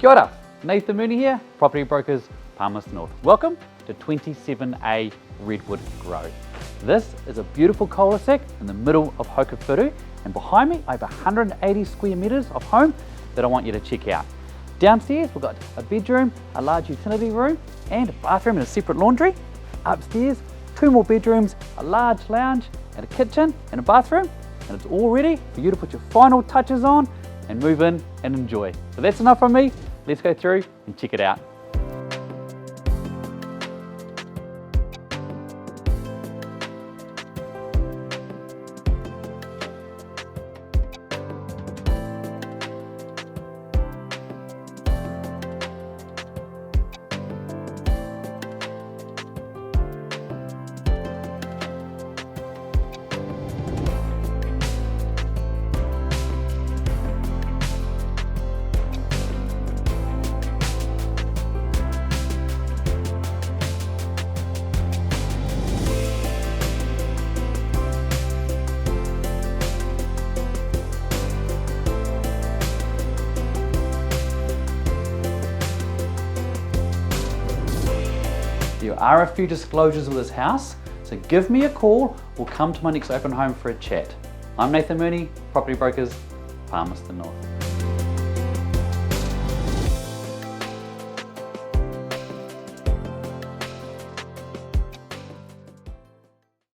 Kia ora, Nathan Mooney here, Property Brokers, Palmerston North. Welcome to 27A Redwood Grove. This is a beautiful cul-de-sac in the middle of Hokowhitu, and behind me I have 180 square metres of home that I want you to check out. Downstairs we've got a bedroom, a large utility room and a bathroom and a separate laundry. Upstairs, 2 more bedrooms, a large lounge and a kitchen and a bathroom, and it's all ready for you to put your final touches on and move in and enjoy. So that's enough from me. Let's go through and check it out. There are a few disclosures with this house, so give me a call or come to my next open home for a chat. I'm Nathan Mooney, Property Brokers, Palmerston North.